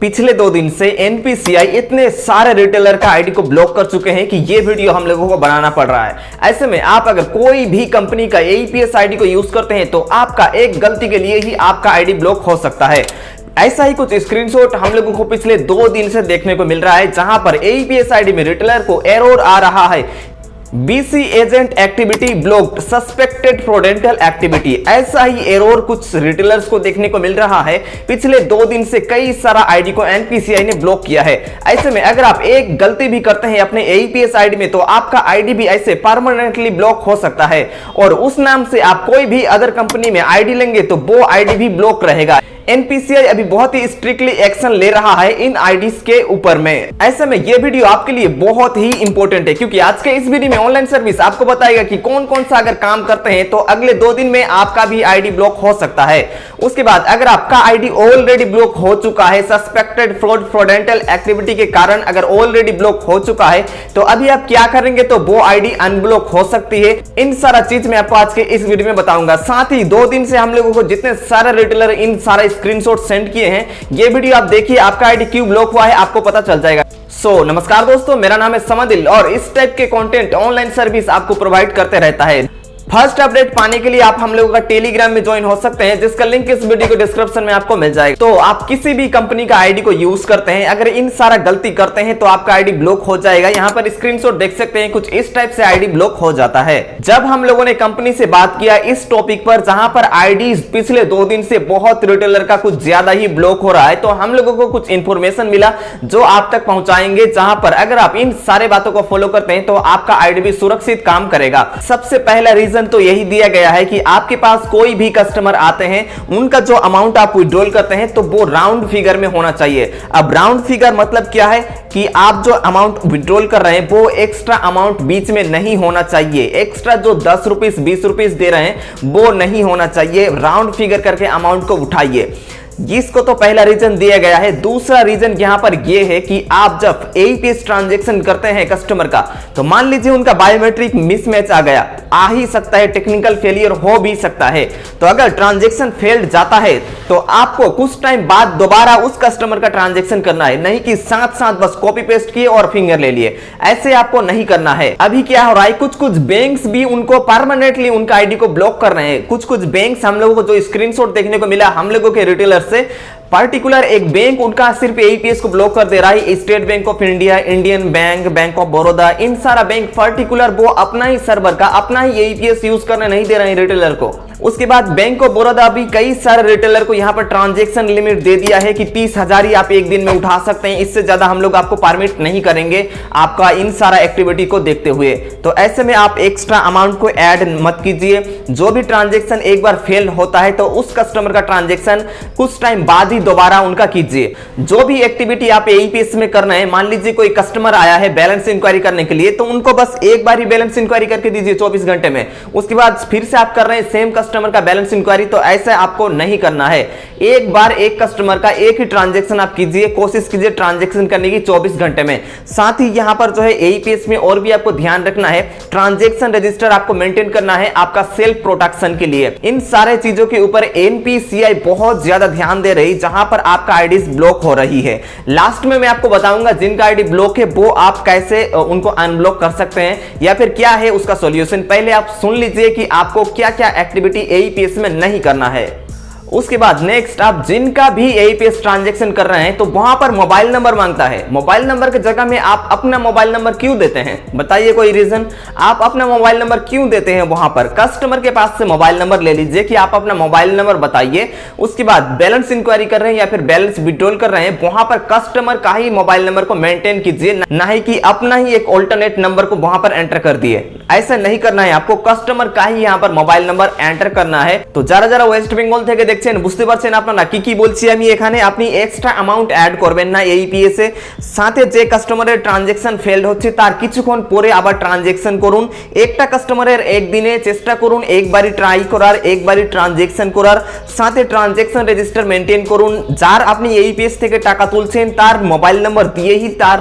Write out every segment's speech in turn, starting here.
पिछले 2 दिन से एनपीसीआई इतने सारे रिटेलर का आईडी को ब्लॉक कर चुके हैं कि ये वीडियो हम लोगों को बनाना पड़ रहा है। ऐसे में आप अगर कोई भी कंपनी का एईपीएस आईडी को यूज करते हैं तो आपका एक गलती के लिए ही आपका आईडी ब्लॉक हो सकता है। ऐसा ही कुछ स्क्रीनशॉट हम लोगों को पिछले 2 दिन से देखने को मिल रहा है, जहां पर एईपीएस आईडी में रिटेलर को एरर आ रहा है, BC agent activity blocked, suspected fraudulent activity. ऐसा ही एरर कुछ रिटेलर्स को देखने को मिल रहा है। पिछले 2 दिन से कई सारा आईडी को एनपीसीआई ने ब्लॉक किया है। ऐसे में अगर आप एक गलती भी करते हैं अपने एईपीएस आईडी में तो आपका आईडी भी ऐसे परमानेंटली ब्लॉक हो सकता है, और उस नाम से आप कोई भी अदर कंपनी में आईडी लेंगे तो वो आईडी भी ब्लॉक रहेगा। एनपीसीआई अभी बहुत ही स्ट्रिक्टली एक्शन ले रहा है इन आईडीज के ऊपर में। ऐसे में ये वीडियो आपके लिए बहुत ही इंपॉर्टेंट है, क्योंकि आज के इस वीडियो में ऑनलाइन सर्विस आपको बताएगा कि कौन कौन सा अगर काम करते हैं तो अगले 2 दिन में आपका भी आईडी ब्लॉक हो सकता है। उसके बाद अगर आपका आईडी ऑलरेडी ब्लॉक हो चुका है सस्पेक्टेड फ्रॉडेंटल एक्टिविटी के कारण, अगर ऑलरेडी ब्लॉक हो चुका है तो अभी आप क्या करेंगे तो वो आईडी अनब्लॉक हो सकती है। इन सारा चीज मैं आपको आज के इस वीडियो में बताऊंगा। साथ ही 2 दिन से हम लोगों को जितने सारे रिटेलर इन सारा स्क्रीनशॉट सेंड किए हैं, ये वीडियो आप देखिए, आपका आईडी क्यों ब्लॉक हुआ है आपको पता चल जाएगा। नमस्कार दोस्तों, मेरा नाम है समदिल और इस टाइप के कंटेंट ऑनलाइन सर्विस आपको प्रोवाइड करते रहता है। फर्स्ट अपडेट पाने के लिए आप हम लोगों का टेलीग्राम में ज्वाइन हो सकते हैं, जिसका लिंक इस वीडियो के डिस्क्रिप्शन में आपको मिल जाएगा। तो आप किसी भी कंपनी का आईडी को यूज करते हैं, अगर इन सारा गलती करते हैं तो आपका आईडी ब्लॉक हो जाएगा। यहाँ पर स्क्रीनशॉट देख सकते हैं, कुछ इस टाइप से आईडी ब्लॉक हो जाता है। जब हम लोगों ने कंपनी से बात किया इस टॉपिक पर, जहां पर आईडी पिछले 2 दिन से बहुत रिटेलर का कुछ ज्यादा ही ब्लॉक हो रहा है, तो हम लोगों को कुछ इंफॉर्मेशन मिला जो आप तक पहुंचाएंगे, जहां पर अगर आप इन सारे बातों को फॉलो करते हैं तो आपका आईडी भी सुरक्षित काम करेगा। सबसे पहला रीजन तो यही दिया गया है कि आपके पास कोई भी कस्टमर आते हैं, उनका जो अमाउंट आप विड्रॉल करते हैं तो वो राउंड फिगर में होना चाहिए। अब राउंड फिगर मतलब क्या है कि आप जो अमाउंट विड्रॉल कर रहे हैं वो एक्स्ट्रा अमाउंट बीच में नहीं होना चाहिए। एक्स्ट्रा जो 10 रुपीस 20 रुपीस दे रहे हैं वो नहीं होना चाहिए। राउंड फिगर करके अमाउंट को उठाइए, इसको तो पहला रीजन दिया गया है। दूसरा रीजन यहां पर यह है कि आप जब एईपीएस ट्रांजैक्शन करते हैं कस्टमर का, तो मान लीजिए उनका बायोमेट्रिक मिसमैच आ गया, आ ही सकता है, टेक्निकल फेलियर हो भी सकता है। तो अगर ट्रांजैक्शन फेल्ड जाता है तो आपको कुछ टाइम बाद दोबारा उस कस्टमर का ट्रांजैक्शन करना है, नहीं कि साथ साथ बस कॉपी पेस्ट किए और फिंगर ले लिए। ऐसे आपको नहीं करना है। अभी क्या हो रहा है, कुछ कुछ बैंक्स भी उनको परमानेंटली उनका आईडी को ब्लॉक कर रहे हैं। कुछ कुछ बैंक्स हम लोगों को जो स्क्रीनशॉट देखने को मिला हम लोगों के रिटेलर से, पर्टिकुलर एक बैंक उनका सिर्फ एईपीएस को ब्लॉक कर दे रहा है। State Bank of India, Indian Bank, Bank of Baroda, इन सारा बैंक पर्टिकुलर वो अपना ही सर्वर का अपना ही एईपीएस यूज करने नहीं दे रहे हैं रिटेलर को। उसके बाद बैंक ऑफ बड़ौदा भी कई सारे रिटेलर को यहां पर ट्रांजैक्शन लिमिट दे दिया है कि 30,000 ही आप एक दिन में उठा सकते हैं, इससे ज्यादा हम लोग आपको परमिट नहीं करेंगे आपका इन सारा एक्टिविटी को देखते हुए। तो ऐसे में आप एक्स्ट्रा अमाउंट को ऐड मत कीजिए। जो भी ट्रांजैक्शन एक बार फेल होता है तो उस कस्टमर का ट्रांजैक्शन कुछ टाइम बाद ही दोबारा उनका कीजिए। जो भी एक्टिविटी आप एईपीएस में करना है, मान लीजिए कोई कस्टमर आया है बैलेंस इंक्वायरी करने के लिए, तो उनको बस एक बार ही बैलेंस इंक्वायरी करके दीजिए 24 घंटे में। उसके बाद फिर से आप कर रहे हैं सेम कस्टमर का बैलेंस इंक्वायरी, तो ऐसा आपको नहीं करना है। एक बार एक कस्टमर का एक ही ट्रांजैक्शन आप कीजिए, कोशिश कीजिए ट्रांजैक्शन करने की 24 घंटे में। साथ ही यहां पर जो है एईपीएस में और भी आपको ध्यान रखना है, ट्रांजैक्शन रजिस्टर आपको मेंटेन करना है आपका सेल्फ प्रोटेक्शन के लिए। इन सारे चीजों के ऊपर एनपीसीआई बहुत ज्यादा ध्यान दे रही, जहां पर आपका आईडी ब्लॉक हो रही है। लास्ट में मैं आपको बताऊंगा जिनका आईडी ब्लॉक है वो आप कैसे उनको अनब्लॉक कर सकते हैं या फिर क्या है उसका सॉल्यूशन। पहले आप सुन लीजिए कि आपको क्या क्या एक्टिविटी एईपीएस में नहीं करना है। उसके बाद नेक्स्ट, आप जिनका भी एईपीएस ट्रांजैक्शन कर रहे हैं तो वहां पर मोबाइल नंबर मांगता है। मोबाइल नंबर की जगह में आप अपना मोबाइल नंबर क्यों देते हैं, बताइए कोई रीजन। आप अपना मोबाइल नंबर क्यों देते हैं वहां पर? कस्टमर के पास से मोबाइल नंबर ले लीजिए कि आप अपना मोबाइल नंबर बताइए। उसके बाद बैलेंस इंक्वायरी कर रहे हैं या फिर बैलेंस विड्रॉल कर रहे हैं, वहां पर कस्टमर का ही मोबाइल नंबर को मेंटेन कीजिए, ना ही कि अपना ही एक ऑल्टरनेट नंबर को वहां पर एंटर कर दिए। ऐसा नहीं करना है, आपको कस्टमर का ही यहां पर मोबाइल नंबर एंटर करना है। तो जरा जरा वेस्ट बेंगल থেকে দেখছেন বুঝতে পারছেন আপনারা কি কি বলছি আমি এখানে। আপনি এক্সট্রা অ্যামাউন্ট অ্যাড করবেন না এইপিএস এ, সাথে যে কাস্টমারের ট্রানজ্যাকশন ফেলড হচ্ছে তার কিছুক্ষণ পরে আবার ট্রানজ্যাকশন করুন। একটা কাস্টমারের একদিনে চেষ্টা করুন একবারই ট্রাই করার, একবারই ট্রানজ্যাকশন করার, সাথে ট্রানজ্যাকশন রেজিস্টার মেইনটেইন করুন। যার আপনি এইপিএস থেকে টাকা তুলছেন তার মোবাইল নাম্বার দিয়েই তার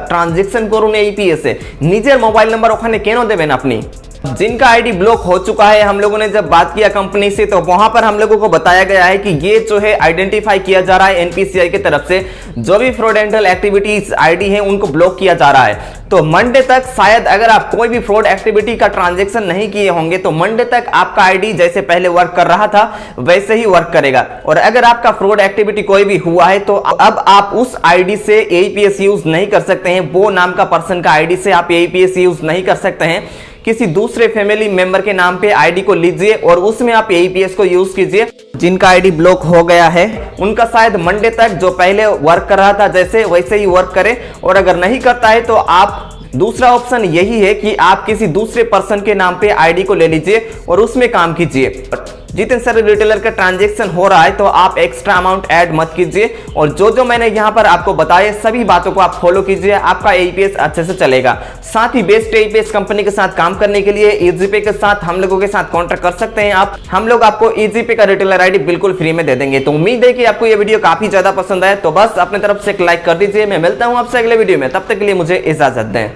ট্রানজ্যাকশন করুন এইপিএস এ। নিজের মোবাইল নাম্বার ওখানে কেন দেবেন আপনি? जिनका आईडी ब्लॉक हो चुका है, हम लोगों ने जब बात किया कंपनी से तो वहां पर हम लोगों को बताया गया है कि ये जो है आइडेंटिफाई किया जा रहा है एनपीसीआई की तरफ से, जो भी फ्रॉडेंटल एक्टिविटीज आईडी है उनको ब्लॉक किया जा रहा है। तो मंडे तक शायद अगर आप कोई भी फ्रॉड एक्टिविटी का ट्रांजैक्शन नहीं किए होंगे तो मंडे तक आपका आईडी जैसे पहले वर्क कर रहा था वैसे ही वर्क करेगा। और अगर आपका फ्रॉड एक्टिविटी कोई भी हुआ है तो अब आप उस आईडी से एईपीएस यूज नहीं कर सकते हैं, वो नाम का पर्सन का आईडी से आप एईपीएस यूज नहीं कर सकते हैं। किसी दूसरे फैमिली मेंबर के नाम पे आईडी को लीजिए और उसमें आप एईपीएस को यूज कीजिए। जिनका आईडी ब्लॉक हो गया है उनका शायद मंडे तक जो पहले वर्क कर रहा था जैसे वैसे ही वर्क करे, और अगर नहीं करता है तो आप दूसरा ऑप्शन यही है कि आप किसी दूसरे पर्सन के नाम पे आईडी को ले लीजिए और उसमें काम कीजिए। जितने सारे रिटेलर का ट्रांजैक्शन हो रहा है तो आप एक्स्ट्रा अमाउंट ऐड मत कीजिए, और जो मैंने यहां पर आपको बताया सभी बातों को आप फॉलो कीजिए, आपका एईपीएस अच्छे से चलेगा। साथ ही बेस्ट एईपीएस कंपनी के साथ काम करने के लिए ईजीपे के साथ हम लोगों के साथ कॉन्टैक्ट कर सकते हैं आप। हम लोग आपको ईजीपे का रिटेलर आईडी बिल्कुल फ्री में दे देंगे। तो उम्मीद है कि आपको यह वीडियो काफी ज्यादा पसंद आए, तो बस अपने तरफ से एक लाइक कर दीजिए। मैं मिलता हूं आपसे अगले वीडियो में, तब तक के लिए मुझे इजाजत दें।